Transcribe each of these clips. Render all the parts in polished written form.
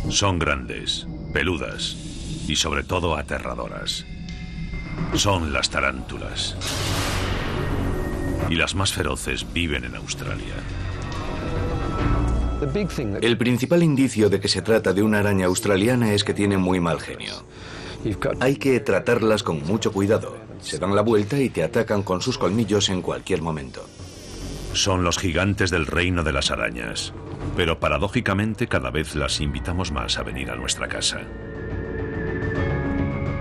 Son grandes, peludas y sobre todo aterradoras. Son las tarántulas. Y las más feroces viven en Australia. El principal indicio de que se trata de una araña australiana es que tiene muy mal genio. Hay que tratarlas con mucho cuidado. Se dan la vuelta y te atacan con sus colmillos en cualquier momento. Son los gigantes del reino de las arañas. Pero paradójicamente cada vez las invitamos más a venir a nuestra casa.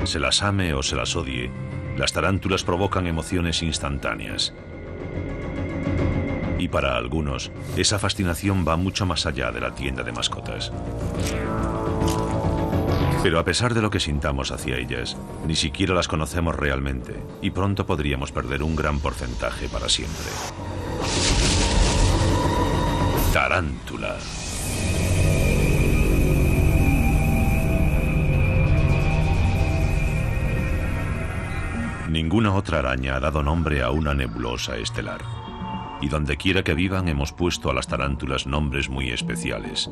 Se las ame o se las odie, las tarántulas provocan emociones instantáneas. Y para algunos, esa fascinación va mucho más allá de la tienda de mascotas. Pero a pesar de lo que sintamos hacia ellas, ni siquiera las conocemos realmente y pronto podríamos perder un gran porcentaje para siempre. Tarántula. Ninguna otra araña ha dado nombre a una nebulosa estelar. Y donde quiera que vivan hemos puesto a las tarántulas nombres muy especiales.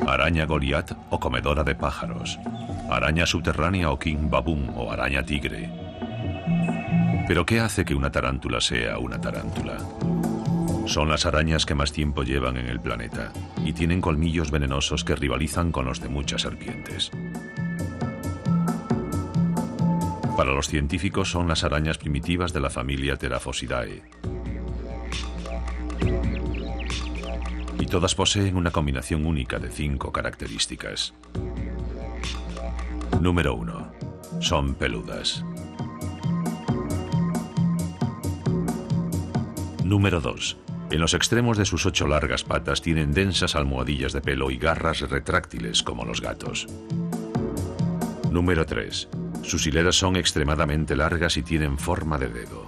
Araña Goliat o comedora de pájaros. Araña subterránea o King Baboon o araña tigre. ¿Pero qué hace que una tarántula sea una tarántula? Son las arañas que más tiempo llevan en el planeta y tienen colmillos venenosos que rivalizan con los de muchas serpientes. Para los científicos son las arañas primitivas de la familia Theraphosidae. Y todas poseen una combinación única de 5 características. Número 1. Son peludas. Número 2. En los extremos de sus 8 largas patas tienen densas almohadillas de pelo y garras retráctiles como los gatos. Número 3. Sus hileras son extremadamente largas y tienen forma de dedo.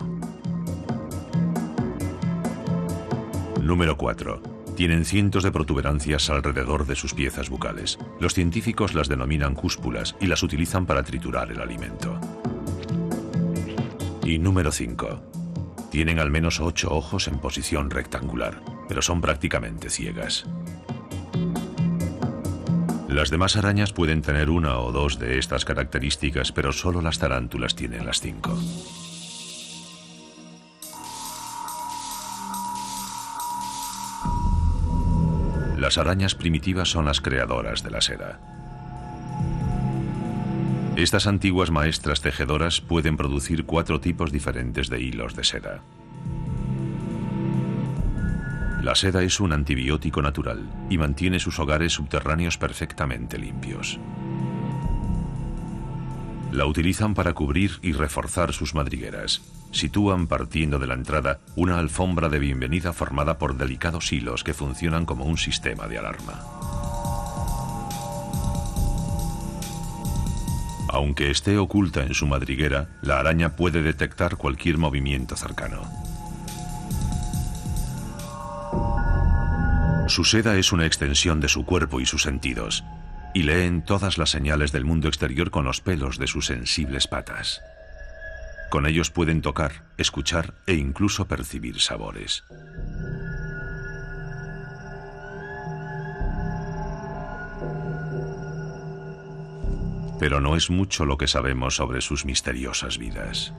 Número 4. Tienen cientos de protuberancias alrededor de sus piezas bucales. Los científicos las denominan cúspulas y las utilizan para triturar el alimento. Y número 5. Tienen al menos 8 ojos en posición rectangular, pero son prácticamente ciegas. Las demás arañas pueden tener 1 o 2 de estas características, pero solo las tarántulas tienen las 5. Las arañas primitivas son las creadoras de la seda. Estas antiguas maestras tejedoras pueden producir 4 tipos diferentes de hilos de seda. La seda es un antibiótico natural y mantiene sus hogares subterráneos perfectamente limpios. La utilizan para cubrir y reforzar sus madrigueras. Sitúan, partiendo de la entrada, una alfombra de bienvenida formada por delicados hilos que funcionan como un sistema de alarma. Aunque esté oculta en su madriguera, la araña puede detectar cualquier movimiento cercano. Su seda es una extensión de su cuerpo y sus sentidos, y leen todas las señales del mundo exterior con los pelos de sus sensibles patas. Con ellos pueden tocar, escuchar e incluso percibir sabores. Pero no es mucho lo que sabemos sobre sus misteriosas vidas.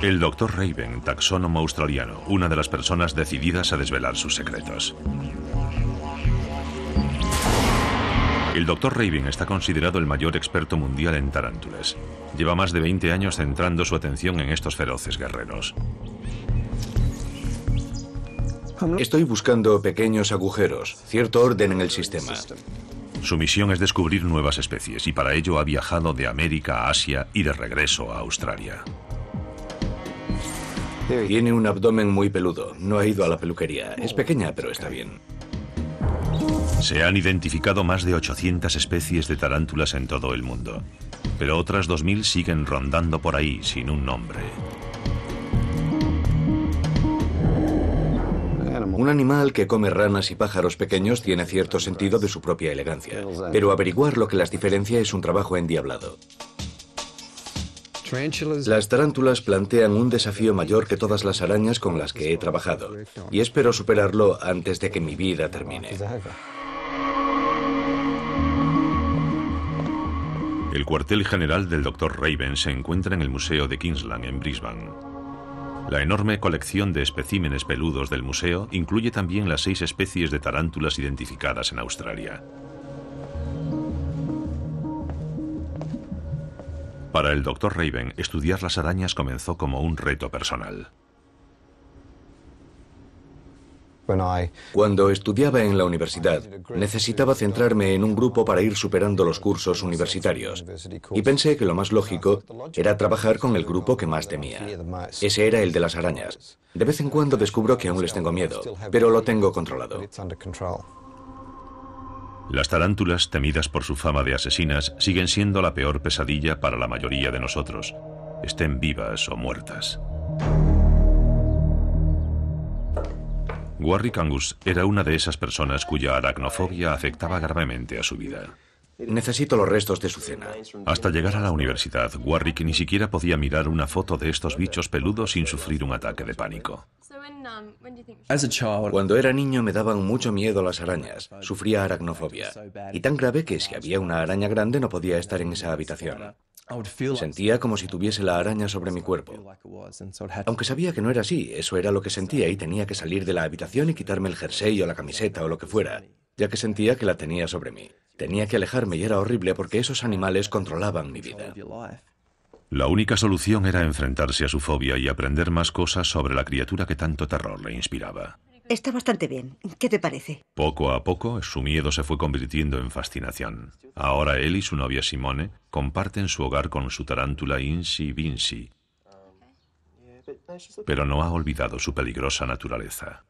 El Dr. Raven, taxónomo australiano, una de las personas decididas a desvelar sus secretos. El Dr. Raven está considerado el mayor experto mundial en tarántulas. Lleva más de 20 años centrando su atención en estos feroces guerreros. Estoy buscando pequeños agujeros, cierto orden en el sistema. Su misión es descubrir nuevas especies y para ello ha viajado de América a Asia y de regreso a Australia. Tiene un abdomen muy peludo. No ha ido a la peluquería. Es pequeña, pero está bien. Se han identificado más de 800 especies de tarántulas en todo el mundo, pero otras 2000 siguen rondando por ahí sin un nombre. Un animal que come ranas y pájaros pequeños tiene cierto sentido de su propia elegancia, pero averiguar lo que las diferencia es un trabajo endiablado. Las tarántulas plantean un desafío mayor que todas las arañas con las que he trabajado, y espero superarlo antes de que mi vida termine. El cuartel general del Dr. Raven se encuentra en el Museo de Kingsland, en Brisbane. La enorme colección de especímenes peludos del museo incluye también las 6 especies de tarántulas identificadas en Australia. Para el Dr. Raven, estudiar las arañas comenzó como un reto personal. Cuando estudiaba en la universidad, necesitaba centrarme en un grupo para ir superando los cursos universitarios. Y pensé que lo más lógico era trabajar con el grupo que más temía. Ese era el de las arañas. De vez en cuando descubro que aún les tengo miedo, pero lo tengo controlado. Las tarántulas, temidas por su fama de asesinas, siguen siendo la peor pesadilla para la mayoría de nosotros, estén vivas o muertas. Warwick Angus era una de esas personas cuya aracnofobia afectaba gravemente a su vida. Necesito los restos de su cena. Hasta llegar a la universidad, Warwick ni siquiera podía mirar una foto de estos bichos peludos sin sufrir un ataque de pánico. Cuando era niño me daban mucho miedo las arañas. Sufría aracnofobia. Y tan grave que si había una araña grande no podía estar en esa habitación. Sentía como si tuviese la araña sobre mi cuerpo. Aunque sabía que no era así, eso era lo que sentía y tenía que salir de la habitación y quitarme el jersey o la camiseta o lo que fuera, ya que sentía que la tenía sobre mí. Tenía que alejarme y era horrible porque esos animales controlaban mi vida. La única solución era enfrentarse a su fobia y aprender más cosas sobre la criatura que tanto terror le inspiraba. Está bastante bien. ¿Qué te parece? Poco a poco, su miedo se fue convirtiendo en fascinación. Ahora él y su novia Simone comparten su hogar con su tarántula Incy Vincy, pero no ha olvidado su peligrosa naturaleza.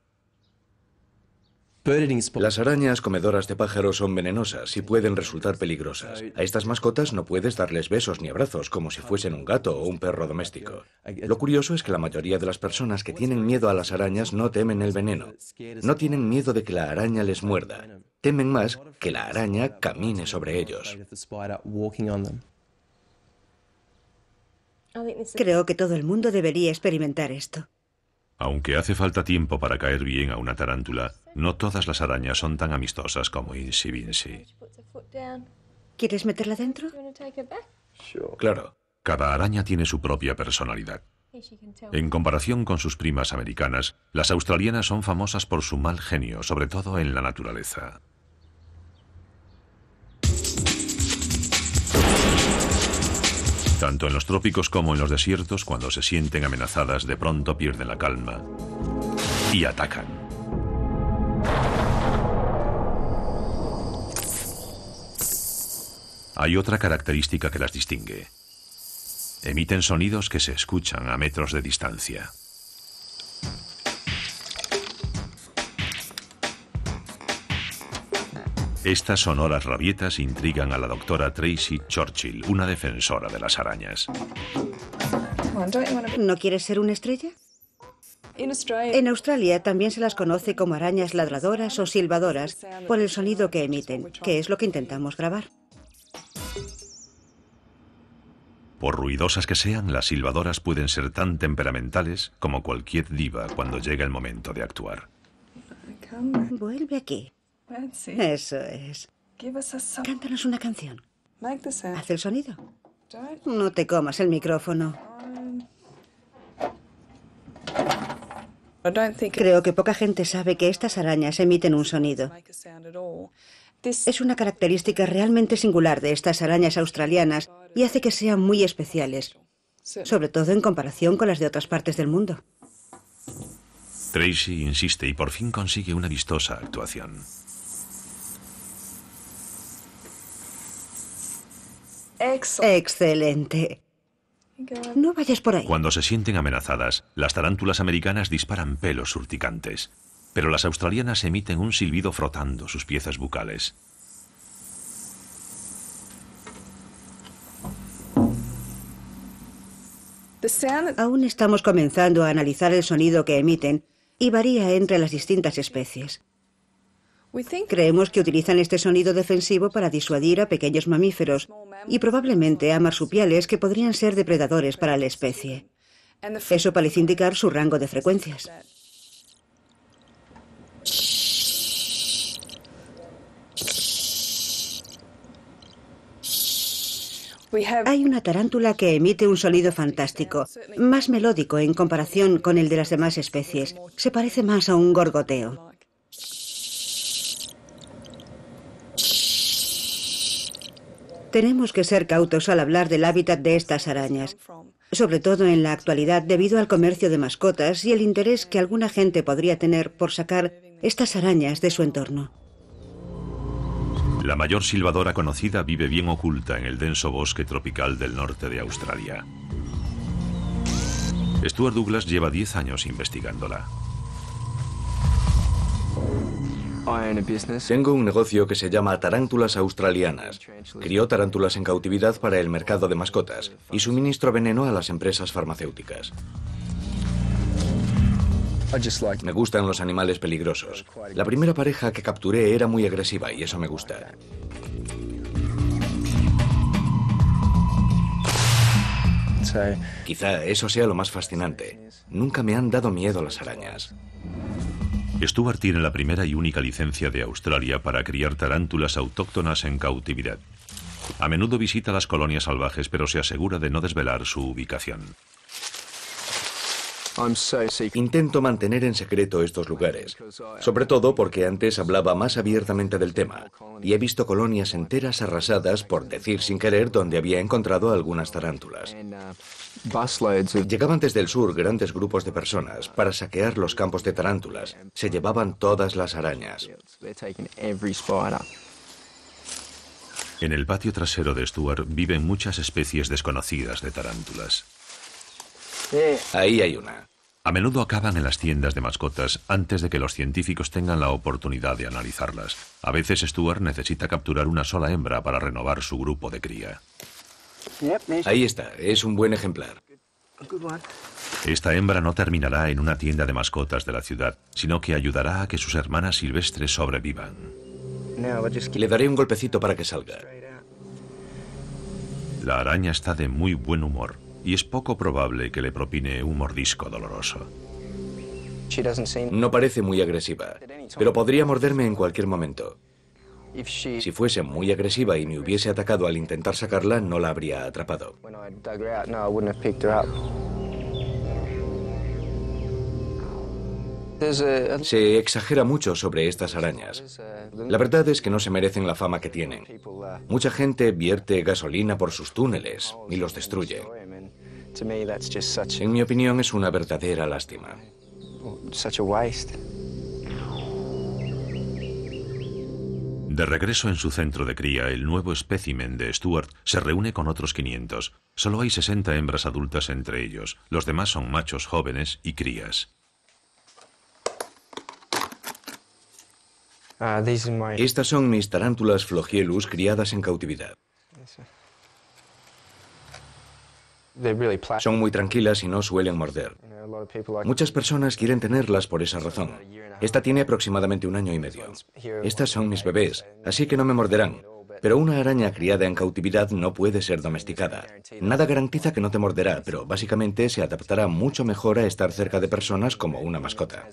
Las arañas comedoras de pájaros son venenosas y pueden resultar peligrosas. A estas mascotas no puedes darles besos ni abrazos como si fuesen un gato o un perro doméstico. Lo curioso es que la mayoría de las personas que tienen miedo a las arañas no temen el veneno. No tienen miedo de que la araña les muerda. Temen más que la araña camine sobre ellos. Creo que todo el mundo debería experimentar esto. Aunque hace falta tiempo para caer bien a una tarántula, no todas las arañas son tan amistosas como Incy Vincy. ¿Quieres meterla dentro? Claro. Cada araña tiene su propia personalidad. En comparación con sus primas americanas, las australianas son famosas por su mal genio, sobre todo en la naturaleza. Tanto en los trópicos como en los desiertos, cuando se sienten amenazadas, de pronto pierden la calma y atacan. Hay otra característica que las distingue. Emiten sonidos que se escuchan a metros de distancia. Estas sonoras rabietas intrigan a la doctora Tracy Churchill, una defensora de las arañas. ¿No quieres ser una estrella? En Australia también se las conoce como arañas ladradoras o silbadoras por el sonido que emiten, que es lo que intentamos grabar. Por ruidosas que sean, las silbadoras pueden ser tan temperamentales como cualquier diva cuando llega el momento de actuar. Vuelve aquí. Eso es. Cántanos una canción. Haz el sonido. No te comas el micrófono. Creo que poca gente sabe que estas arañas emiten un sonido. Es una característica realmente singular de estas arañas australianas y hace que sean muy especiales, sobre todo en comparación con las de otras partes del mundo. Tracy insiste y por fin consigue una vistosa actuación. Excelente. No vayas por ahí. Cuando se sienten amenazadas, las tarántulas americanas disparan pelos urticantes, pero las australianas emiten un silbido frotando sus piezas bucales. Aún estamos comenzando a analizar el sonido que emiten y varía entre las distintas especies. Creemos que utilizan este sonido defensivo para disuadir a pequeños mamíferos y probablemente a marsupiales que podrían ser depredadores para la especie. Eso parece indicar su rango de frecuencias. Hay una tarántula que emite un sonido fantástico, más melódico en comparación con el de las demás especies. Se parece más a un gorgoteo. Tenemos que ser cautos al hablar del hábitat de estas arañas, sobre todo en la actualidad debido al comercio de mascotas y el interés que alguna gente podría tener por sacar estas arañas de su entorno. La mayor silbadora conocida vive bien oculta en el denso bosque tropical del norte de Australia. Stuart Douglas lleva 10 años investigándola. Tengo un negocio que se llama Tarántulas Australianas. Crío tarántulas en cautividad para el mercado de mascotas y suministro veneno a las empresas farmacéuticas. Me gustan los animales peligrosos. La primera pareja que capturé era muy agresiva y eso me gusta. Quizá eso sea lo más fascinante. Nunca me han dado miedo las arañas. Stuart tiene la primera y única licencia de Australia para criar tarántulas autóctonas en cautividad. A menudo visita las colonias salvajes, pero se asegura de no desvelar su ubicación. Intento mantener en secreto estos lugares, sobre todo porque antes hablaba más abiertamente del tema, y he visto colonias enteras arrasadas por decir sin querer donde había encontrado algunas tarántulas. Llegaban desde el sur grandes grupos de personas para saquear los campos de tarántulas. Se llevaban todas las arañas. En el patio trasero de Stuart viven muchas especies desconocidas de tarántulas. Ahí hay una. A menudo acaban en las tiendas de mascotas antes de que los científicos tengan la oportunidad de analizarlas. A veces Stuart necesita capturar una sola hembra para renovar su grupo de cría. Ahí está, es un buen ejemplar. Esta hembra no terminará en una tienda de mascotas de la ciudad, sino que ayudará a que sus hermanas silvestres sobrevivan. Le daré un golpecito para que salga. La araña está de muy buen humor y es poco probable que le propine un mordisco doloroso. No parece muy agresiva, pero podría morderme en cualquier momento. Si fuese muy agresiva y me hubiese atacado al intentar sacarla, no la habría atrapado. Se exagera mucho sobre estas arañas. La verdad es que no se merecen la fama que tienen. Mucha gente vierte gasolina por sus túneles y los destruye. En mi opinión, es una verdadera lástima. De regreso en su centro de cría, el nuevo espécimen de Stuart se reúne con otros 500. Solo hay 60 hembras adultas entre ellos. Los demás son machos jóvenes y crías. Estas son mis tarántulas Flogellus criadas en cautividad. Son muy tranquilas y no suelen morder. Muchas personas quieren tenerlas por esa razón. Esta tiene aproximadamente 1 año y medio. Estas son mis bebés, así que no me morderán. Pero una araña criada en cautividad no puede ser domesticada. Nada garantiza que no te morderá, pero básicamente se adaptará mucho mejor a estar cerca de personas como una mascota.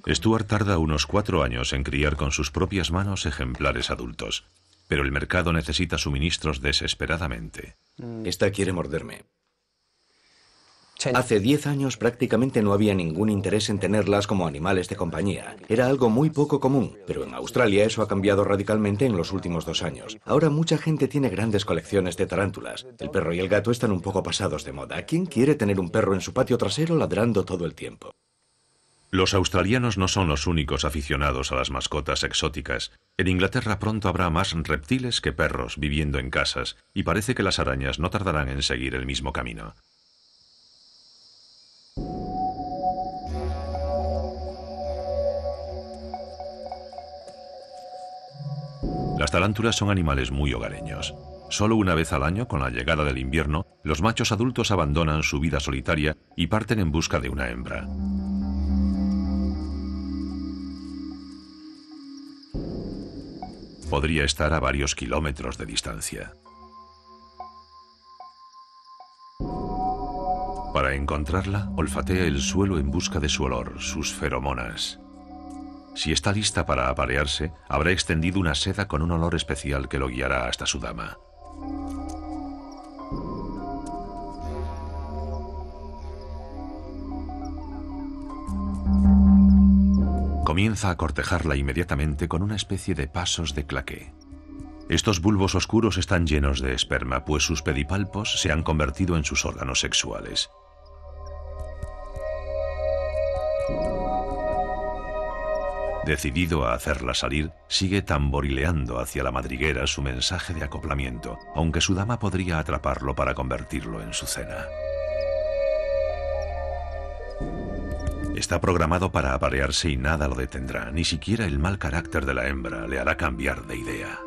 Stuart tarda unos 4 años en criar con sus propias manos ejemplares adultos, pero el mercado necesita suministros desesperadamente. Esta quiere morderme. Hace 10 años prácticamente no había ningún interés en tenerlas como animales de compañía. Era algo muy poco común, pero en Australia eso ha cambiado radicalmente en los últimos 2 años. Ahora mucha gente tiene grandes colecciones de tarántulas. El perro y el gato están un poco pasados de moda. ¿Quién quiere tener un perro en su patio trasero ladrando todo el tiempo? Los australianos no son los únicos aficionados a las mascotas exóticas. En Inglaterra pronto habrá más reptiles que perros viviendo en casas, y parece que las arañas no tardarán en seguir el mismo camino. Las tarántulas son animales muy hogareños. Solo una vez al año, con la llegada del invierno, los machos adultos abandonan su vida solitaria y parten en busca de una hembra. Podría estar a varios kilómetros de distancia. Para encontrarla, olfatea el suelo en busca de su olor, sus feromonas. Si está lista para aparearse, habrá extendido una seda con un olor especial que lo guiará hasta su dama. Comienza a cortejarla inmediatamente con una especie de pasos de claqué. Estos bulbos oscuros están llenos de esperma, pues sus pedipalpos se han convertido en sus órganos sexuales. Decidido a hacerla salir, sigue tamborileando hacia la madriguera su mensaje de acoplamiento, aunque su dama podría atraparlo para convertirlo en su cena. Está programado para aparearse y nada lo detendrá, ni siquiera el mal carácter de la hembra le hará cambiar de idea.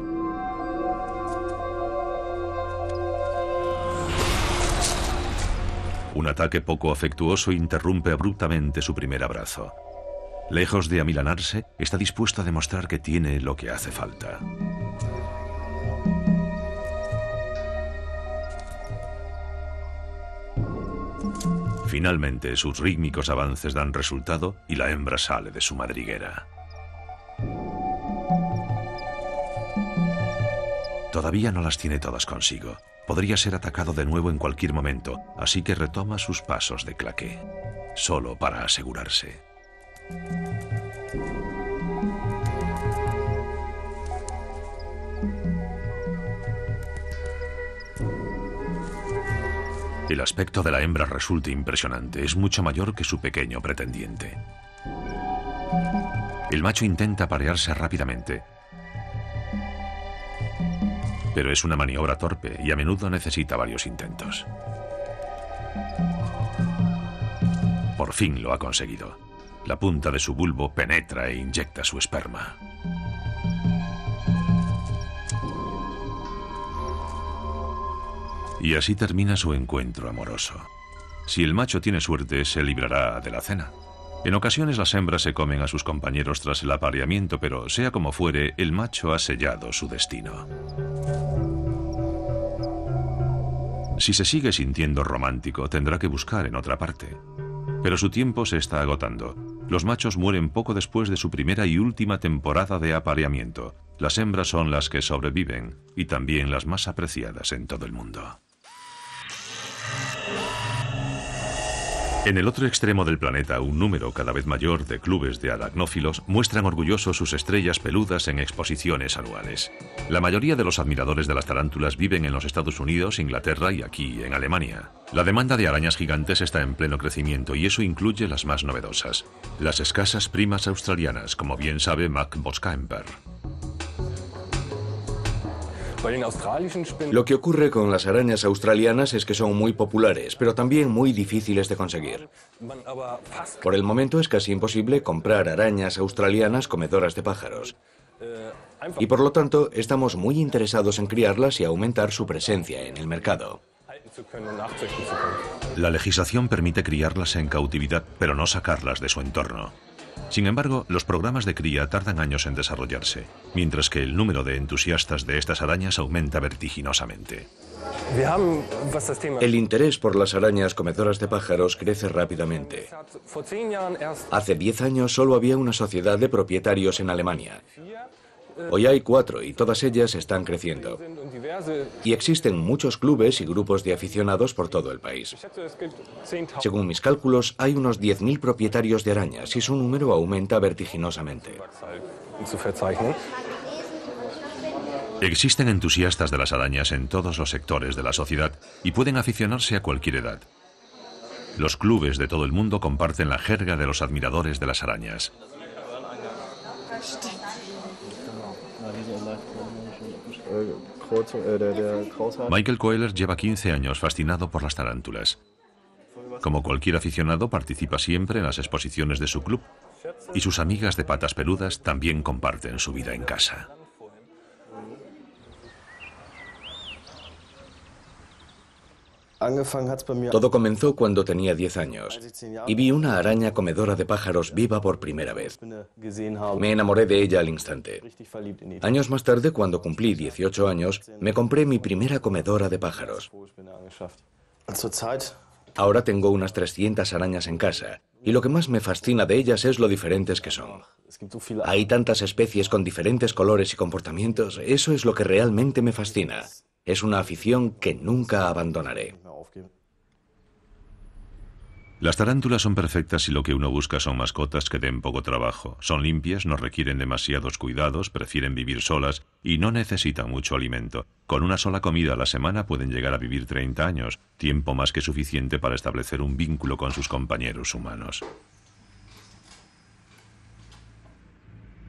Un ataque poco afectuoso interrumpe abruptamente su primer abrazo. Lejos de amilanarse, está dispuesto a demostrar que tiene lo que hace falta. Finalmente, sus rítmicos avances dan resultado y la hembra sale de su madriguera. Todavía no las tiene todas consigo. Podría ser atacado de nuevo en cualquier momento, así que retoma sus pasos de claqué, solo para asegurarse. El aspecto de la hembra resulta impresionante, es mucho mayor que su pequeño pretendiente. El macho intenta aparearse rápidamente, pero es una maniobra torpe y a menudo necesita varios intentos. Por fin lo ha conseguido. La punta de su bulbo penetra e inyecta su esperma. Y así termina su encuentro amoroso. Si el macho tiene suerte, se librará de la cena. En ocasiones las hembras se comen a sus compañeros tras el apareamiento, pero sea como fuere, el macho ha sellado su destino. Si se sigue sintiendo romántico, tendrá que buscar en otra parte. Pero su tiempo se está agotando. Los machos mueren poco después de su primera y última temporada de apareamiento. Las hembras son las que sobreviven y también las más apreciadas en todo el mundo. En el otro extremo del planeta, un número cada vez mayor de clubes de aracnófilos muestran orgullosos sus estrellas peludas en exposiciones anuales. La mayoría de los admiradores de las tarántulas viven en los Estados Unidos, Inglaterra y aquí, en Alemania. La demanda de arañas gigantes está en pleno crecimiento y eso incluye las más novedosas, las escasas primas australianas, como bien sabe Mac Boskemper. Lo que ocurre con las arañas australianas es que son muy populares, pero también muy difíciles de conseguir. Por el momento es casi imposible comprar arañas australianas comedoras de pájaros. Y por lo tanto, estamos muy interesados en criarlas y aumentar su presencia en el mercado. La legislación permite criarlas en cautividad, pero no sacarlas de su entorno. Sin embargo, los programas de cría tardan años en desarrollarse, mientras que el número de entusiastas de estas arañas aumenta vertiginosamente. El interés por las arañas comedoras de pájaros crece rápidamente. Hace 10 años solo había una sociedad de propietarios en Alemania. Hoy hay 4 y todas ellas están creciendo. Y existen muchos clubes y grupos de aficionados por todo el país. Según mis cálculos, hay unos 10.000 propietarios de arañas y su número aumenta vertiginosamente. Existen entusiastas de las arañas en todos los sectores de la sociedad y pueden aficionarse a cualquier edad. Los clubes de todo el mundo comparten la jerga de los admiradores de las arañas. Michael Kohler lleva 15 años fascinado por las tarántulas. Como cualquier aficionado, participa siempre en las exposiciones de su club y sus amigas de patas peludas también comparten su vida en casa. Todo comenzó cuando tenía 10 años y vi una araña comedora de pájaros viva por primera vez. Me enamoré de ella al instante. Años más tarde, cuando cumplí 18 años, me compré mi primera comedora de pájaros. Ahora tengo unas 300 arañas en casa y lo que más me fascina de ellas es lo diferentes que son. Hay tantas especies con diferentes colores y comportamientos, eso es lo que realmente me fascina. Es una afición que nunca abandonaré. Las tarántulas son perfectas si lo que uno busca son mascotas que den poco trabajo. Son limpias, no requieren demasiados cuidados, prefieren vivir solas y no necesitan mucho alimento. Con una sola comida a la semana pueden llegar a vivir 30 años, tiempo más que suficiente para establecer un vínculo con sus compañeros humanos.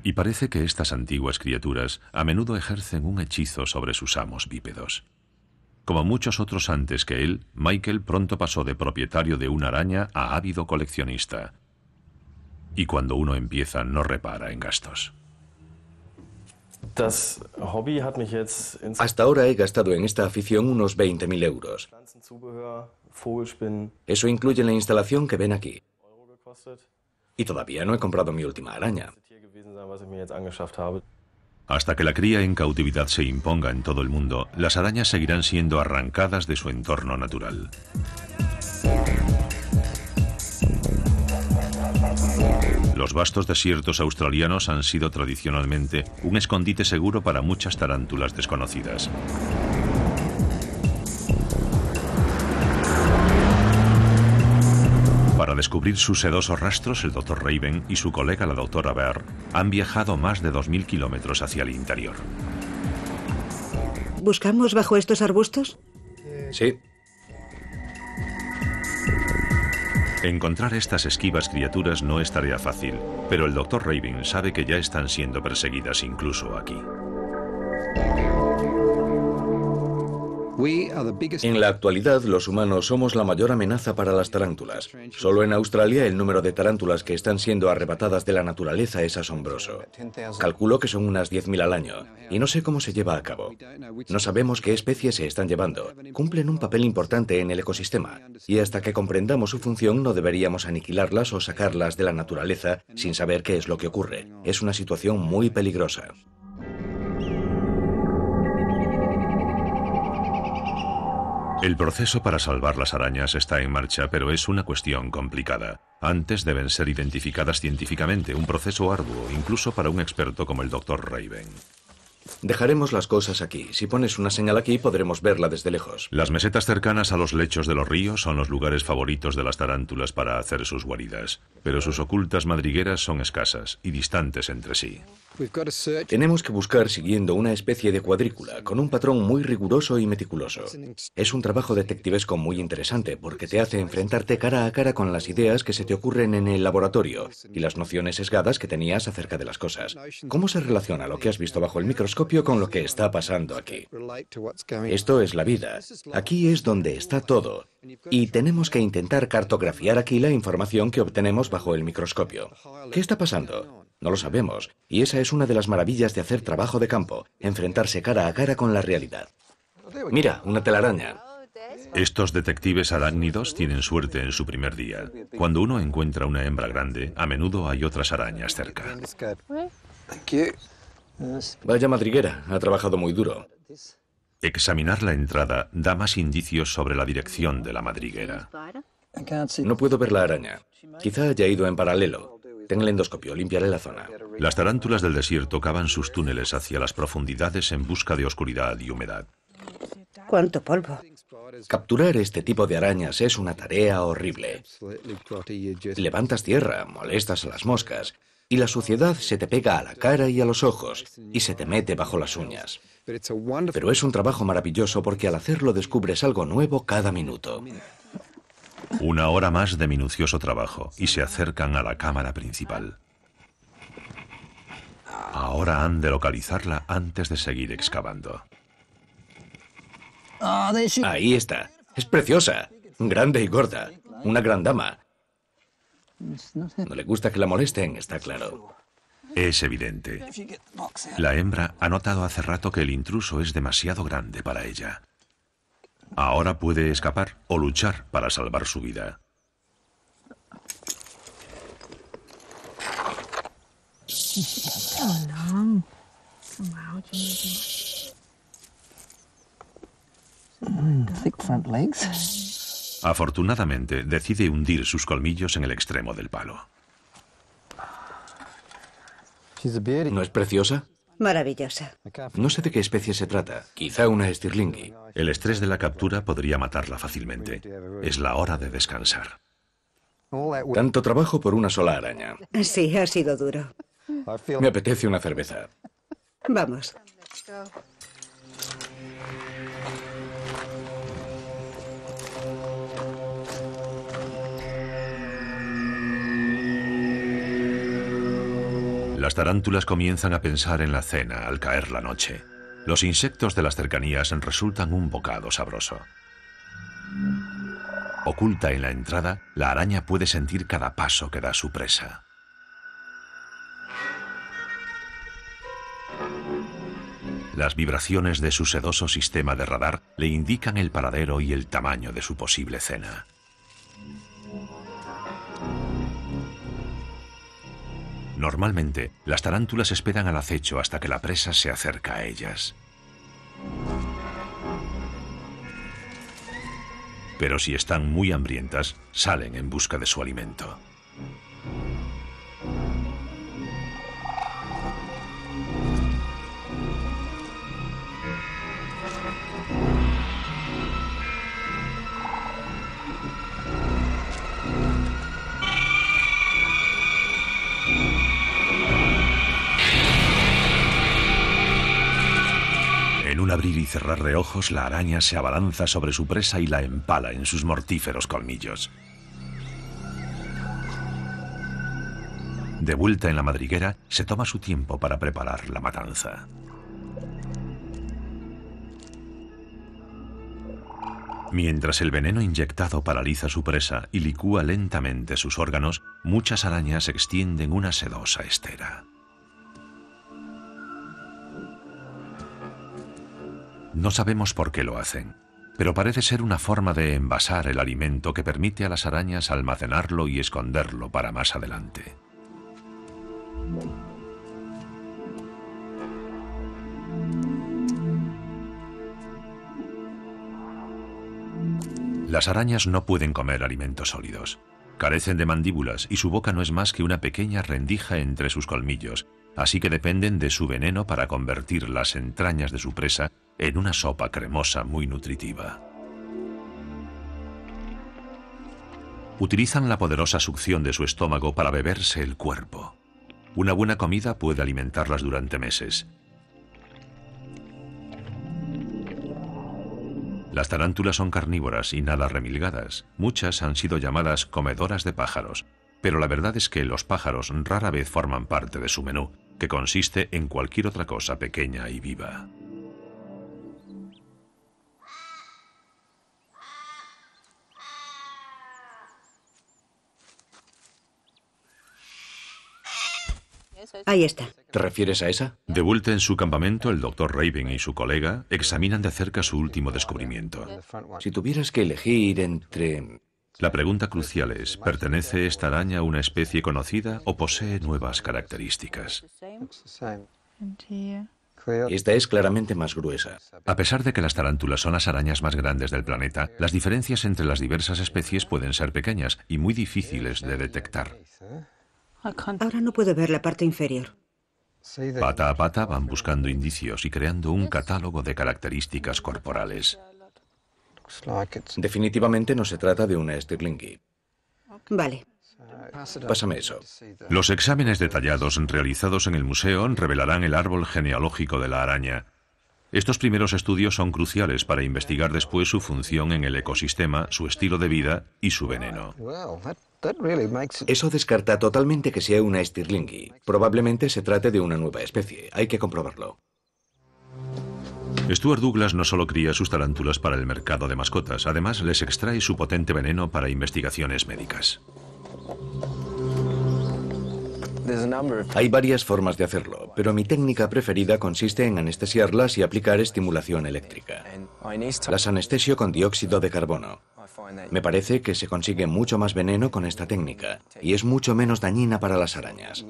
Y parece que estas antiguas criaturas a menudo ejercen un hechizo sobre sus amos bípedos. Como muchos otros antes que él, Michael pronto pasó de propietario de una araña a ávido coleccionista. Y cuando uno empieza, no repara en gastos. Hasta ahora he gastado en esta afición unos 20.000 euros. Eso incluye la instalación que ven aquí. Y todavía no he comprado mi última araña. Hasta que la cría en cautividad se imponga en todo el mundo, las arañas seguirán siendo arrancadas de su entorno natural. Los vastos desiertos australianos han sido tradicionalmente un escondite seguro para muchas tarántulas desconocidas. Para descubrir sus sedosos rastros, el Dr. Raven y su colega la Dra. Bear han viajado más de 2.000 kilómetros hacia el interior. ¿Buscamos bajo estos arbustos? Sí. Encontrar estas esquivas criaturas no es tarea fácil, pero el Dr. Raven sabe que ya están siendo perseguidas incluso aquí. En la actualidad, los humanos somos la mayor amenaza para las tarántulas. Solo en Australia el número de tarántulas que están siendo arrebatadas de la naturaleza es asombroso. Calculo que son unas 10.000 al año, y no sé cómo se lleva a cabo. No sabemos qué especies se están llevando. Cumplen un papel importante en el ecosistema, y hasta que comprendamos su función no deberíamos aniquilarlas o sacarlas de la naturaleza sin saber qué es lo que ocurre. Es una situación muy peligrosa. El proceso para salvar las arañas está en marcha, pero es una cuestión complicada. Antes deben ser identificadas científicamente, un proceso arduo, incluso para un experto como el Dr. Raven. Dejaremos las cosas aquí. Si pones una señal aquí, podremos verla desde lejos. Las mesetas cercanas a los lechos de los ríos son los lugares favoritos de las tarántulas para hacer sus guaridas, pero sus ocultas madrigueras son escasas y distantes entre sí. Tenemos que buscar siguiendo una especie de cuadrícula, con un patrón muy riguroso y meticuloso. Es un trabajo detectivesco muy interesante porque te hace enfrentarte cara a cara con las ideas que se te ocurren en el laboratorio y las nociones sesgadas que tenías acerca de las cosas. ¿Cómo se relaciona lo que has visto bajo el microscopio con lo que está pasando aquí? Esto es la vida. Aquí es donde está todo. Y tenemos que intentar cartografiar aquí la información que obtenemos bajo el microscopio. ¿Qué está pasando? No lo sabemos, y esa es una de las maravillas de hacer trabajo de campo, enfrentarse cara a cara con la realidad. Mira, una telaraña. Estos detectives arácnidos tienen suerte en su primer día. Cuando uno encuentra una hembra grande, a menudo hay otras arañas cerca. Vaya madriguera, ha trabajado muy duro. Examinar la entrada da más indicios sobre la dirección de la madriguera. No puedo ver la araña. Quizá haya ido en paralelo. Ten el endoscopio, limpiaré la zona. Las tarántulas del desierto cavan sus túneles hacia las profundidades en busca de oscuridad y humedad. ¿Cuánto polvo? Capturar este tipo de arañas es una tarea horrible. Levantas tierra, molestas a las moscas, y la suciedad se te pega a la cara y a los ojos, y se te mete bajo las uñas. Pero es un trabajo maravilloso porque al hacerlo descubres algo nuevo cada minuto. Una hora más de minucioso trabajo y se acercan a la cámara principal. Ahora han de localizarla antes de seguir excavando. Ahí está. Es preciosa. Grande y gorda. Una gran dama. No le gusta que la molesten, está claro. Es evidente. La hembra ha notado hace rato que el intruso es demasiado grande para ella. Ahora puede escapar o luchar para salvar su vida. Afortunadamente, decide hundir sus colmillos en el extremo del palo. ¿No es preciosa? Maravillosa. No sé de qué especie se trata. Quizá una estirlingui. El estrés de la captura podría matarla fácilmente. Es la hora de descansar. Tanto trabajo por una sola araña. Sí, ha sido duro. Me apetece una cerveza. Vamos. Las tarántulas comienzan a pensar en la cena al caer la noche. Los insectos de las cercanías resultan un bocado sabroso. Oculta en la entrada, la araña puede sentir cada paso que da su presa. Las vibraciones de su sedoso sistema de radar le indican el paradero y el tamaño de su posible cena. Normalmente, las tarántulas esperan al acecho hasta que la presa se acerca a ellas. Pero si están muy hambrientas, salen en busca de su alimento. En un abrir y cerrar de ojos, la araña se abalanza sobre su presa y la empala en sus mortíferos colmillos. De vuelta en la madriguera, se toma su tiempo para preparar la matanza. Mientras el veneno inyectado paraliza su presa y licúa lentamente sus órganos, muchas arañas extienden una sedosa estera. No sabemos por qué lo hacen, pero parece ser una forma de envasar el alimento que permite a las arañas almacenarlo y esconderlo para más adelante. Las arañas no pueden comer alimentos sólidos. Carecen de mandíbulas y su boca no es más que una pequeña rendija entre sus colmillos, así que dependen de su veneno para convertir las entrañas de su presa en una sopa cremosa muy nutritiva. Utilizan la poderosa succión de su estómago para beberse el cuerpo. Una buena comida puede alimentarlas durante meses. Las tarántulas son carnívoras y nada remilgadas. Muchas han sido llamadas comedoras de pájaros, pero la verdad es que los pájaros rara vez forman parte de su menú, que consiste en cualquier otra cosa pequeña y viva. Ahí está. ¿Te refieres a esa? De vuelta en su campamento, el Dr. Raven y su colega examinan de cerca su último descubrimiento. Si tuvieras que elegir entre... La pregunta crucial es, ¿pertenece esta araña a una especie conocida o posee nuevas características? Esta es claramente más gruesa. A pesar de que las tarántulas son las arañas más grandes del planeta, las diferencias entre las diversas especies pueden ser pequeñas y muy difíciles de detectar. Ahora no puedo ver la parte inferior. Pata a pata van buscando indicios y creando un catálogo de características corporales. Definitivamente no se trata de una estirlingui. Vale. Pásame eso. Los exámenes detallados realizados en el museo revelarán el árbol genealógico de la araña. Estos primeros estudios son cruciales para investigar después su función en el ecosistema, su estilo de vida y su veneno. Eso descarta totalmente que sea una estirlingui. Probablemente se trate de una nueva especie. Hay que comprobarlo. Stuart Douglas no solo cría sus tarántulas para el mercado de mascotas, además les extrae su potente veneno para investigaciones médicas. Hay varias formas de hacerlo, pero mi técnica preferida consiste en anestesiarlas y aplicar estimulación eléctrica. Las anestesio con dióxido de carbono. Me parece que se consigue mucho más veneno con esta técnica y es mucho menos dañina para las arañas.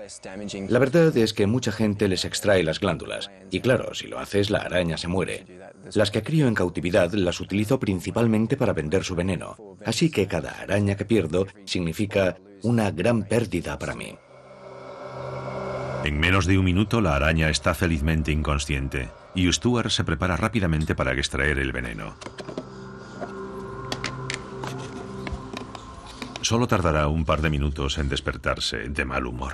La verdad es que mucha gente les extrae las glándulas y claro, si lo haces la araña se muere. Las que crío en cautividad las utilizo principalmente para vender su veneno, así que cada araña que pierdo significa una gran pérdida para mí. En menos de un minuto la araña está felizmente inconsciente y Stuart se prepara rápidamente para extraer el veneno. Solo tardará un par de minutos en despertarse de mal humor.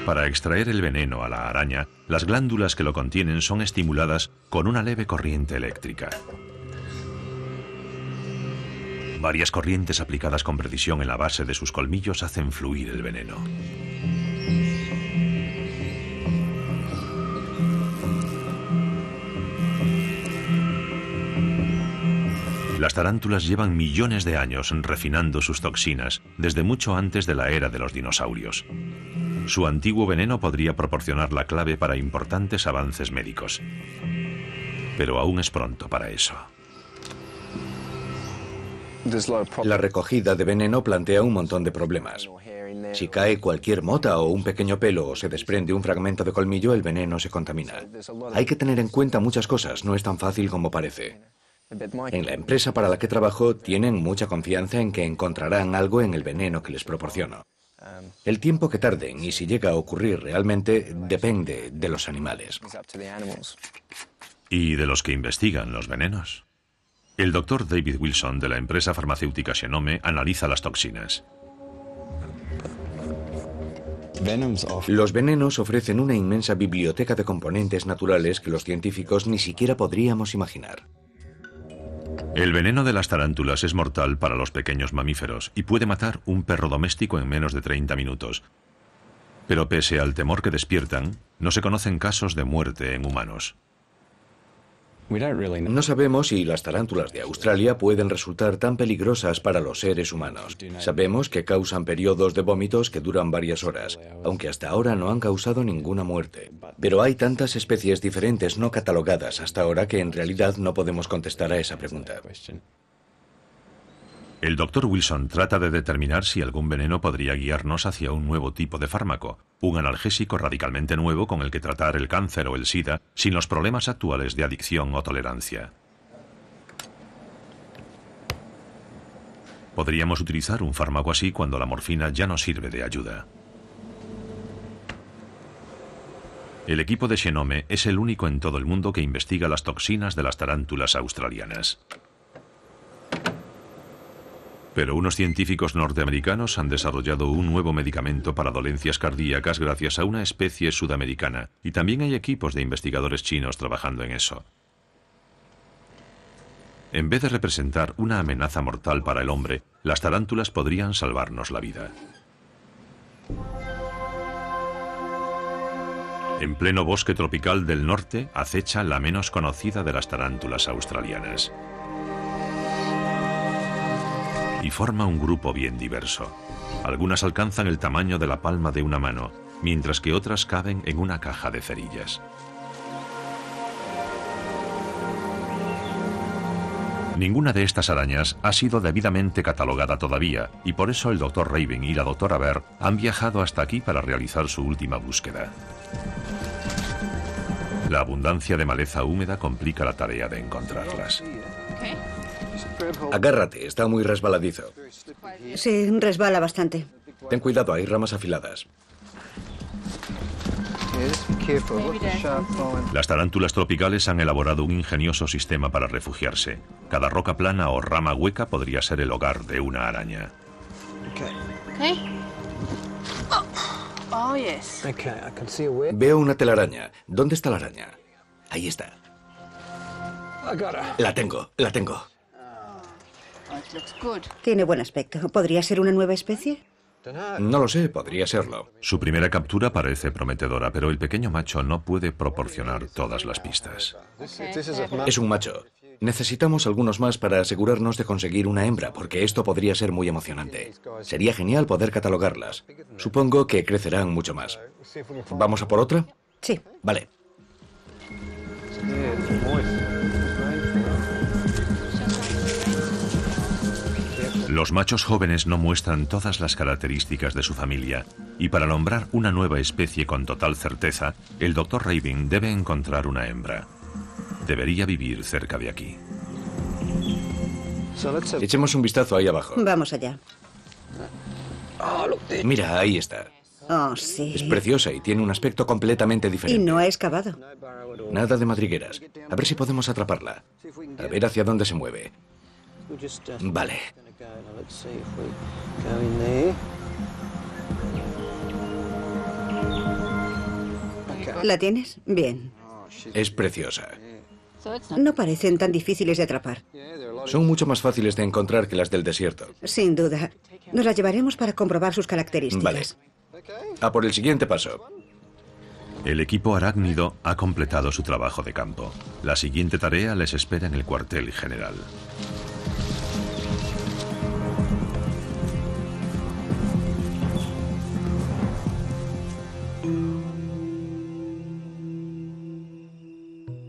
Para extraer el veneno a la araña, las glándulas que lo contienen son estimuladas con una leve corriente eléctrica. Varias corrientes aplicadas con precisión en la base de sus colmillos hacen fluir el veneno. Las tarántulas llevan millones de años refinando sus toxinas, desde mucho antes de la era de los dinosaurios. Su antiguo veneno podría proporcionar la clave para importantes avances médicos. Pero aún es pronto para eso. La recogida de veneno plantea un montón de problemas. Si cae cualquier mota o un pequeño pelo o se desprende un fragmento de colmillo, el veneno se contamina. Hay que tener en cuenta muchas cosas, no es tan fácil como parece. En la empresa para la que trabajo tienen mucha confianza en que encontrarán algo en el veneno que les proporciono. El tiempo que tarden y si llega a ocurrir realmente depende de los animales. ¿Y de los que investigan los venenos? El doctor David Wilson de la empresa farmacéutica Genome analiza las toxinas. Los venenos ofrecen una inmensa biblioteca de componentes naturales que los científicos ni siquiera podríamos imaginar. El veneno de las tarántulas es mortal para los pequeños mamíferos y puede matar un perro doméstico en menos de 30 minutos. Pero pese al temor que despiertan, no se conocen casos de muerte en humanos. No sabemos si las tarántulas de Australia pueden resultar tan peligrosas para los seres humanos. Sabemos que causan periodos de vómitos que duran varias horas, aunque hasta ahora no han causado ninguna muerte. Pero hay tantas especies diferentes no catalogadas hasta ahora que en realidad no podemos contestar a esa pregunta. El doctor Wilson trata de determinar si algún veneno podría guiarnos hacia un nuevo tipo de fármaco, un analgésico radicalmente nuevo con el que tratar el cáncer o el SIDA sin los problemas actuales de adicción o tolerancia. Podríamos utilizar un fármaco así cuando la morfina ya no sirve de ayuda. El equipo de Genome es el único en todo el mundo que investiga las toxinas de las tarántulas australianas. Pero unos científicos norteamericanos han desarrollado un nuevo medicamento para dolencias cardíacas gracias a una especie sudamericana, y también hay equipos de investigadores chinos trabajando en eso. En vez de representar una amenaza mortal para el hombre, las tarántulas podrían salvarnos la vida. En pleno bosque tropical del norte acecha la menos conocida de las tarántulas australianas. Y forma un grupo bien diverso. Algunas alcanzan el tamaño de la palma de una mano, mientras que otras caben en una caja de cerillas. Ninguna de estas arañas ha sido debidamente catalogada todavía, y por eso el Dr. Raven y la Dra. Bear han viajado hasta aquí para realizar su última búsqueda. La abundancia de maleza húmeda complica la tarea de encontrarlas. Agárrate, está muy resbaladizo. Sí, resbala bastante. Ten cuidado, hay ramas afiladas. Las tarántulas tropicales han elaborado un ingenioso sistema para refugiarse. Cada roca plana o rama hueca podría ser el hogar de una araña. Veo una telaraña. ¿Dónde está la araña? Ahí está. La tengo. Tiene buen aspecto. ¿Podría ser una nueva especie? No lo sé, podría serlo. Su primera captura parece prometedora, pero el pequeño macho no puede proporcionar todas las pistas. Es un macho. Necesitamos algunos más para asegurarnos de conseguir una hembra, porque esto podría ser muy emocionante. Sería genial poder catalogarlas. Supongo que crecerán mucho más. ¿Vamos a por otra? Sí. Vale. Los machos jóvenes no muestran todas las características de su familia, y para nombrar una nueva especie con total certeza, el Dr. Raven debe encontrar una hembra. Debería vivir cerca de aquí. Echemos un vistazo ahí abajo. Vamos allá. Mira, ahí está. Oh, sí. Es preciosa y tiene un aspecto completamente Y diferente. no ha excavado. Nada de madrigueras. A ver si podemos atraparla. A ver hacia dónde se mueve. Vale. ¿La tienes? Bien. Es preciosa. No parecen tan difíciles de atrapar. Son mucho más fáciles de encontrar que las del desierto. Sin duda. Nos las llevaremos para comprobar sus características. Vale. A por el siguiente paso. El equipo arácnido ha completado su trabajo de campo. La siguiente tarea les espera en el cuartel general.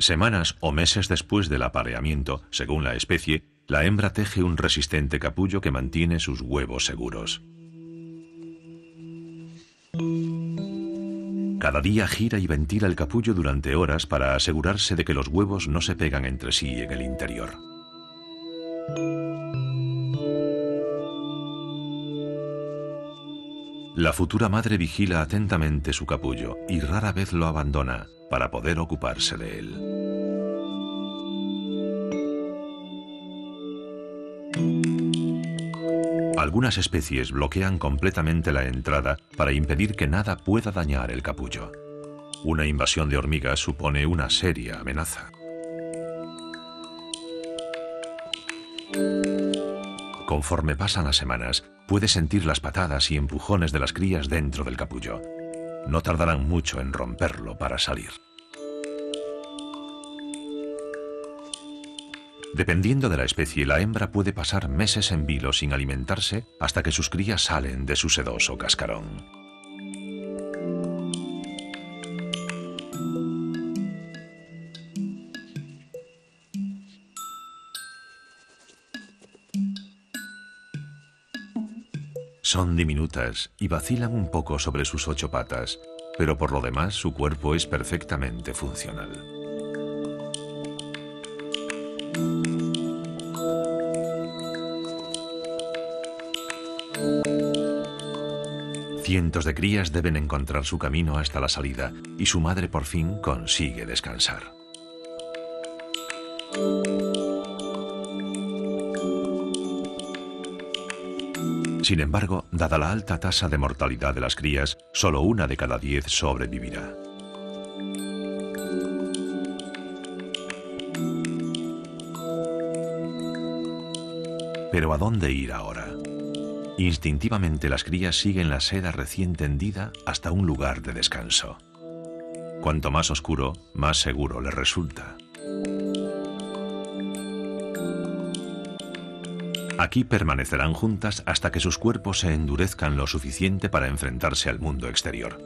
Semanas o meses después del apareamiento, según la especie, la hembra teje un resistente capullo que mantiene sus huevos seguros. Cada día gira y ventila el capullo durante horas para asegurarse de que los huevos no se pegan entre sí en el interior. La futura madre vigila atentamente su capullo y rara vez lo abandona para poder ocuparse de él. Algunas especies bloquean completamente la entrada para impedir que nada pueda dañar el capullo. Una invasión de hormigas supone una seria amenaza. Conforme pasan las semanas, puede sentir las patadas y empujones de las crías dentro del capullo. No tardarán mucho en romperlo para salir. Dependiendo de la especie, la hembra puede pasar meses en vilo sin alimentarse hasta que sus crías salen de su sedoso cascarón. Son diminutas y vacilan un poco sobre sus 8 patas, pero por lo demás su cuerpo es perfectamente funcional. Cientos de crías deben encontrar su camino hasta la salida y su madre por fin consigue descansar. Sin embargo, dada la alta tasa de mortalidad de las crías, solo 1 de cada 10 sobrevivirá. Pero ¿a dónde ir ahora? Instintivamente las crías siguen la seda recién tendida hasta un lugar de descanso. Cuanto más oscuro, más seguro les resulta. Aquí permanecerán juntas hasta que sus cuerpos se endurezcan lo suficiente para enfrentarse al mundo exterior.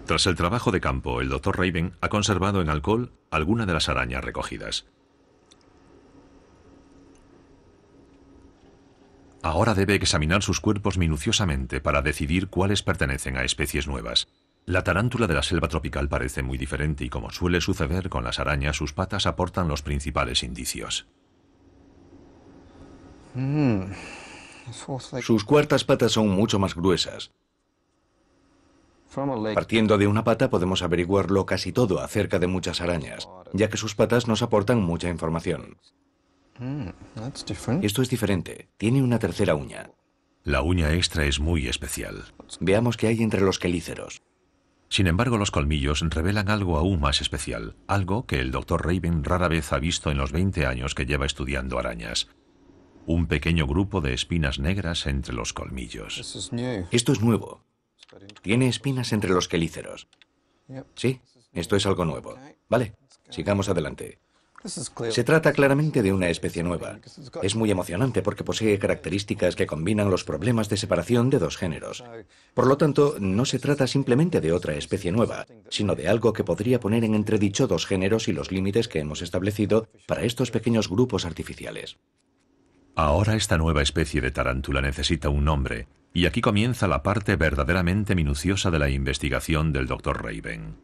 Tras el trabajo de campo, el Dr. Raven ha conservado en alcohol alguna de las arañas recogidas. Ahora debe examinar sus cuerpos minuciosamente para decidir cuáles pertenecen a especies nuevas. La tarántula de la selva tropical parece muy diferente y, como suele suceder con las arañas, sus patas aportan los principales indicios. Sus cuartas patas son mucho más gruesas. Partiendo de una pata podemos averiguarlo casi todo acerca de muchas arañas, ya que sus patas nos aportan mucha información. Esto es diferente. Tiene una tercera uña. La uña extra es muy especial. Veamos qué hay entre los quelíceros. Sin embargo, los colmillos revelan algo aún más especial, algo que el Dr. Raven rara vez ha visto en los 20 años que lleva estudiando arañas. un pequeño grupo de espinas negras entre los colmillos. Esto es nuevo. Tiene espinas entre los quelíceros. Sí, esto es algo nuevo. Vale, sigamos adelante. Se trata claramente de una especie nueva. Es muy emocionante porque posee características que combinan los problemas de separación de dos géneros. Por lo tanto, no se trata simplemente de otra especie nueva, sino de algo que podría poner en entredicho dos géneros y los límites que hemos establecido para estos pequeños grupos artificiales. Ahora esta nueva especie de tarántula necesita un nombre, y aquí comienza la parte verdaderamente minuciosa de la investigación del Dr. Raven.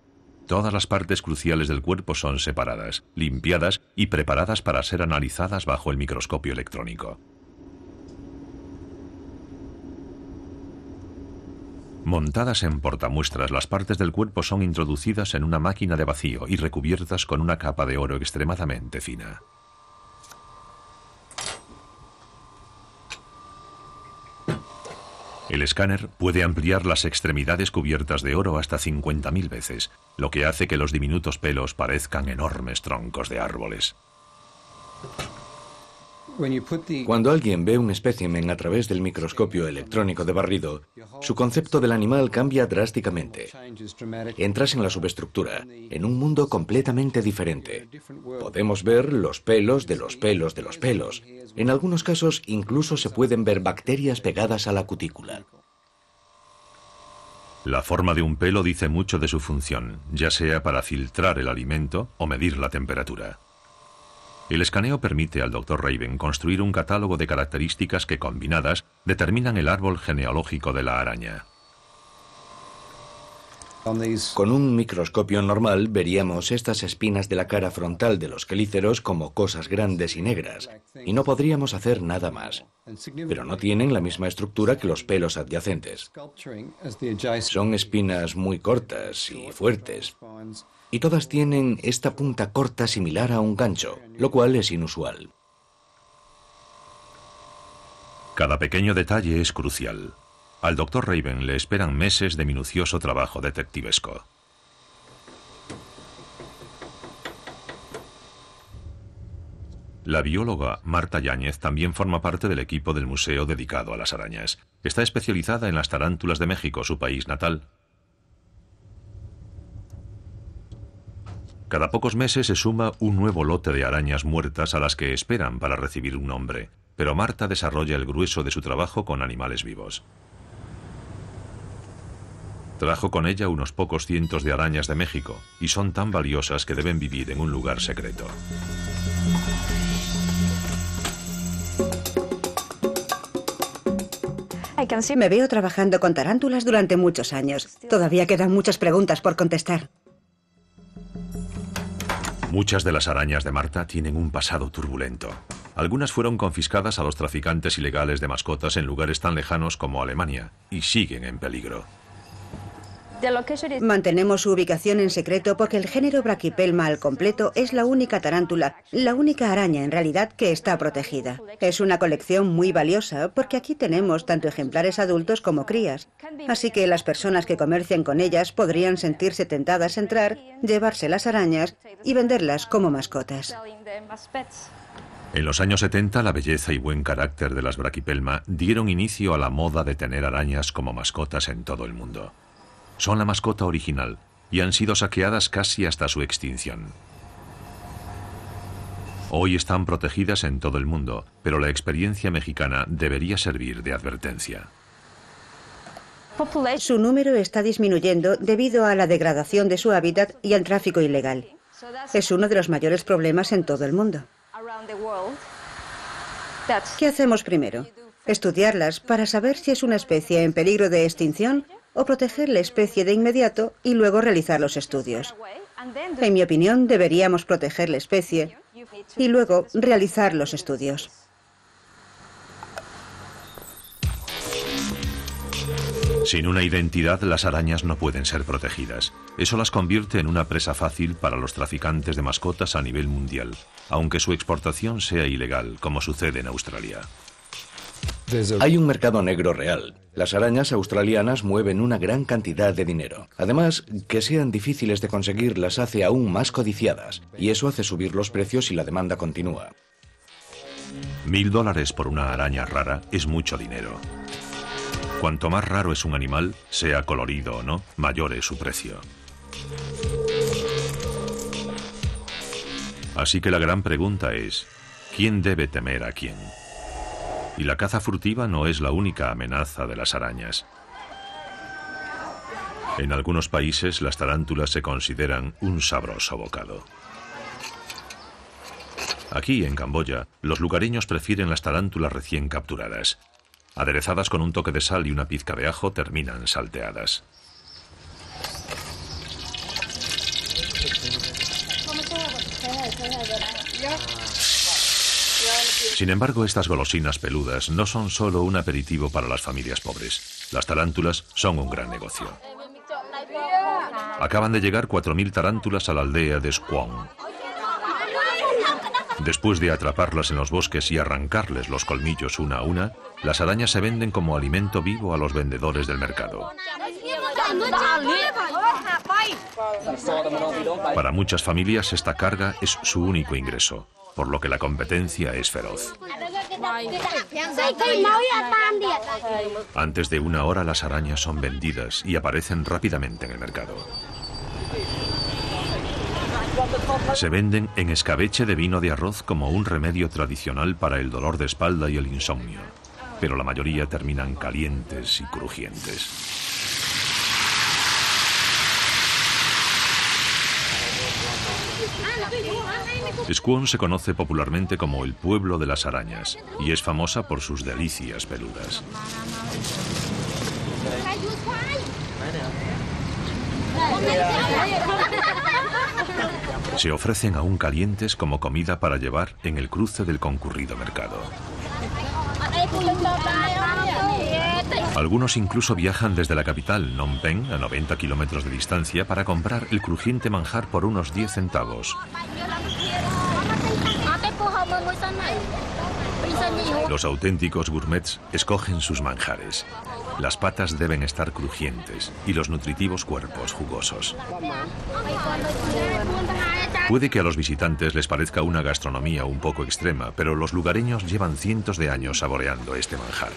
Todas las partes cruciales del cuerpo son separadas, limpiadas y preparadas para ser analizadas bajo el microscopio electrónico. Montadas en portamuestras, las partes del cuerpo son introducidas en una máquina de vacío y recubiertas con una capa de oro extremadamente fina. El escáner puede ampliar las extremidades cubiertas de oro hasta 50.000 veces, lo que hace que los diminutos pelos parezcan enormes troncos de árboles. Cuando alguien ve un espécimen a través del microscopio electrónico de barrido, su concepto del animal cambia drásticamente. Entras en la subestructura, en un mundo completamente diferente. Podemos ver los pelos de los pelos de los pelos. En algunos casos incluso se pueden ver bacterias pegadas a la cutícula. La forma de un pelo dice mucho de su función, ya sea para filtrar el alimento o medir la temperatura. El escaneo permite al Dr. Raven construir un catálogo de características que, combinadas, determinan el árbol genealógico de la araña. Con un microscopio normal veríamos estas espinas de la cara frontal de los quelíceros como cosas grandes y negras, y no podríamos hacer nada más. Pero no tienen la misma estructura que los pelos adyacentes. Son espinas muy cortas y fuertes, y todas tienen esta punta corta similar a un gancho, lo cual es inusual. Cada pequeño detalle es crucial. Al Dr. Raven le esperan meses de minucioso trabajo detectivesco. La bióloga Marta Yáñez también forma parte del equipo del museo dedicado a las arañas. Está especializada en las tarántulas de México, su país natal. Cada pocos meses se suma un nuevo lote de arañas muertas a las que esperan para recibir un nombre, pero Marta desarrolla el grueso de su trabajo con animales vivos. Trajo con ella unos pocos cientos de arañas de México y son tan valiosas que deben vivir en un lugar secreto. Me veo trabajando con tarántulas durante muchos años. Todavía quedan muchas preguntas por contestar. Muchas de las arañas de Marta tienen un pasado turbulento. Algunas fueron confiscadas a los traficantes ilegales de mascotas en lugares tan lejanos como Alemania y siguen en peligro. Mantenemos su ubicación en secreto porque el género Brachypelma al completo es la única tarántula, la única araña en realidad que está protegida. Es una colección muy valiosa porque aquí tenemos tanto ejemplares adultos como crías. Así que las personas que comercian con ellas podrían sentirse tentadas a entrar, llevarse las arañas y venderlas como mascotas. En los años 70, la belleza y buen carácter de las Brachypelma dieron inicio a la moda de tener arañas como mascotas en todo el mundo. Son la mascota original y han sido saqueadas casi hasta su extinción. Hoy están protegidas en todo el mundo, pero la experiencia mexicana debería servir de advertencia. Su número está disminuyendo debido a la degradación de su hábitat y al tráfico ilegal. Es uno de los mayores problemas en todo el mundo. ¿Qué hacemos primero? Estudiarlas para saber si es una especie en peligro de extinción o proteger la especie de inmediato y luego realizar los estudios. En mi opinión, deberíamos proteger la especie y luego realizar los estudios. Sin una identidad, las arañas no pueden ser protegidas. Eso las convierte en una presa fácil para los traficantes de mascotas a nivel mundial, aunque su exportación sea ilegal, como sucede en Australia. Hay un mercado negro real. Las arañas australianas mueven una gran cantidad de dinero. Además, que sean difíciles de conseguir las hace aún más codiciadas, y eso hace subir los precios si la demanda continúa. $1000 por una araña rara es mucho dinero. Cuanto más raro es un animal, sea colorido o no, mayor es su precio. Así que la gran pregunta es, ¿quién debe temer a quién? Y la caza furtiva no es la única amenaza de las arañas. En algunos países las tarántulas se consideran un sabroso bocado. Aquí, en Camboya, los lugareños prefieren las tarántulas recién capturadas. Aderezadas con un toque de sal y una pizca de ajo, terminan salteadas. Sin embargo, estas golosinas peludas no son solo un aperitivo para las familias pobres. Las tarántulas son un gran negocio. Acaban de llegar 4000 tarántulas a la aldea de Squong. Después de atraparlas en los bosques y arrancarles los colmillos una a una, las arañas se venden como alimento vivo a los vendedores del mercado. Para muchas familias esta carga es su único ingreso, por lo que la competencia es feroz. Antes de una hora las arañas son vendidas y aparecen rápidamente en el mercado. Se venden en escabeche de vino de arroz como un remedio tradicional para el dolor de espalda y el insomnio, pero la mayoría terminan calientes y crujientes. Squong se conoce popularmente como el pueblo de las arañas y es famosa por sus delicias peludas. Se ofrecen aún calientes como comida para llevar en el cruce del concurrido mercado. Algunos incluso viajan desde la capital, Phnom Penh, a 90 kilómetros de distancia, para comprar el crujiente manjar por unos 10 centavos. Los auténticos gourmets escogen sus manjares. Las patas deben estar crujientes y los nutritivos cuerpos jugosos. Puede que a los visitantes les parezca una gastronomía un poco extrema, pero los lugareños llevan cientos de años saboreando este manjar.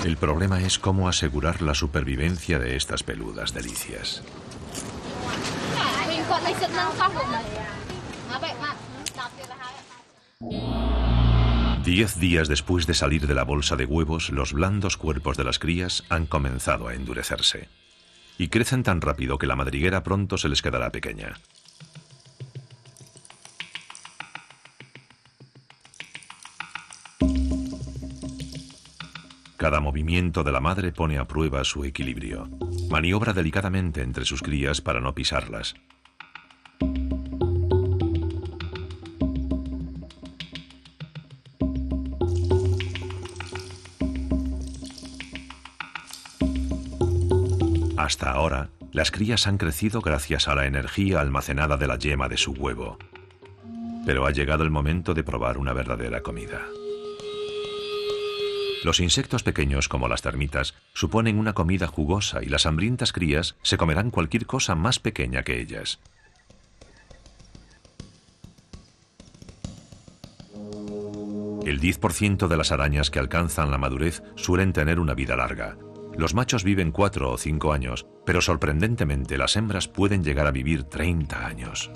El problema es cómo asegurar la supervivencia de estas peludas delicias. 10 días después de salir de la bolsa de huevos, los blandos cuerpos de las crías han comenzado a endurecerse. Y crecen tan rápido que la madriguera pronto se les quedará pequeña. Cada movimiento de la madre pone a prueba su equilibrio. Maniobra delicadamente entre sus crías para no pisarlas. Hasta ahora, las crías han crecido gracias a la energía almacenada de la yema de su huevo. Pero ha llegado el momento de probar una verdadera comida. Los insectos pequeños, como las termitas, suponen una comida jugosa y las hambrientas crías se comerán cualquier cosa más pequeña que ellas. El 10% de las arañas que alcanzan la madurez suelen tener una vida larga. Los machos viven 4 o 5 años, pero sorprendentemente las hembras pueden llegar a vivir 30 años.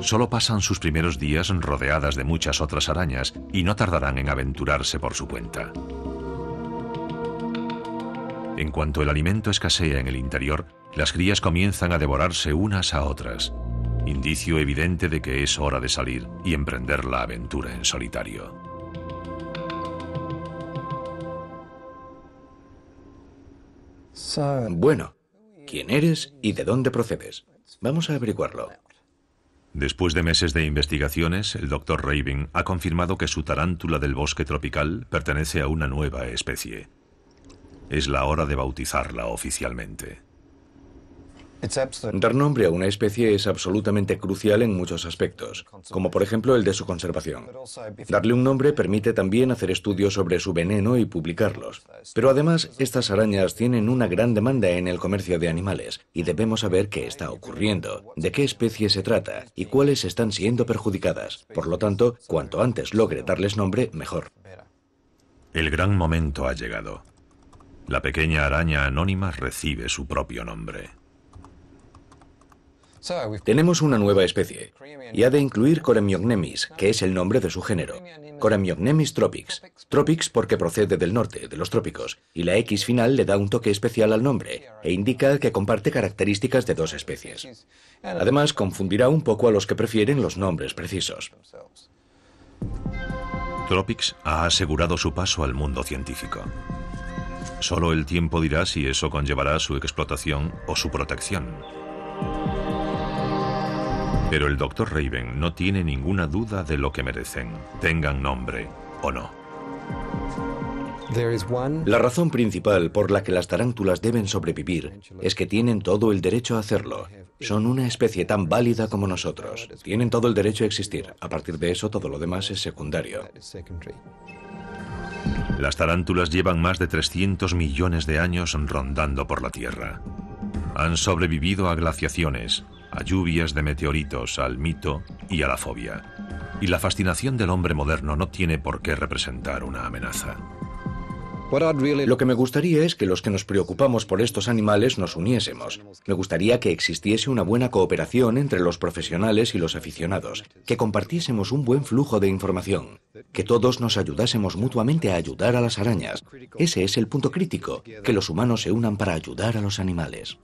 Solo pasan sus primeros días rodeadas de muchas otras arañas y no tardarán en aventurarse por su cuenta. En cuanto el alimento escasea en el interior, las crías comienzan a devorarse unas a otras, indicio evidente de que es hora de salir y emprender la aventura en solitario. Bueno, ¿quién eres y de dónde procedes? Vamos a averiguarlo. Después de meses de investigaciones, el Dr. Rabin ha confirmado que su tarántula del bosque tropical pertenece a una nueva especie. Es la hora de bautizarla oficialmente. Dar nombre a una especie es absolutamente crucial en muchos aspectos, como por ejemplo el de su conservación. Darle un nombre permite también hacer estudios sobre su veneno y publicarlos. Pero además, estas arañas tienen una gran demanda en el comercio de animales y debemos saber qué está ocurriendo, de qué especie se trata y cuáles están siendo perjudicadas. Por lo tanto, cuanto antes logre darles nombre, mejor. El gran momento ha llegado. La pequeña araña anónima recibe su propio nombre. Tenemos una nueva especie, y ha de incluir Coremyognemis, que es el nombre de su género. Coremyognemis tropics. Tropics porque procede del norte, de los trópicos, y la X final le da un toque especial al nombre, e indica que comparte características de dos especies. Además, confundirá un poco a los que prefieren los nombres precisos. Tropics ha asegurado su paso al mundo científico. Solo el tiempo dirá si eso conllevará su explotación o su protección. Pero el Dr. Raven no tiene ninguna duda de lo que merecen, tengan nombre o no. La razón principal por la que las tarántulas deben sobrevivir es que tienen todo el derecho a hacerlo. Son una especie tan válida como nosotros. Tienen todo el derecho a existir. A partir de eso, todo lo demás es secundario. Las tarántulas llevan más de 300 millones de años rondando por la Tierra. Han sobrevivido a glaciaciones, a lluvias de meteoritos, al mito y a la fobia. Y la fascinación del hombre moderno no tiene por qué representar una amenaza. Lo que me gustaría es que los que nos preocupamos por estos animales nos uniésemos. Me gustaría que existiese una buena cooperación entre los profesionales y los aficionados, que compartiésemos un buen flujo de información, que todos nos ayudásemos mutuamente a ayudar a las arañas. Ese es el punto crítico, que los humanos se unan para ayudar a los animales.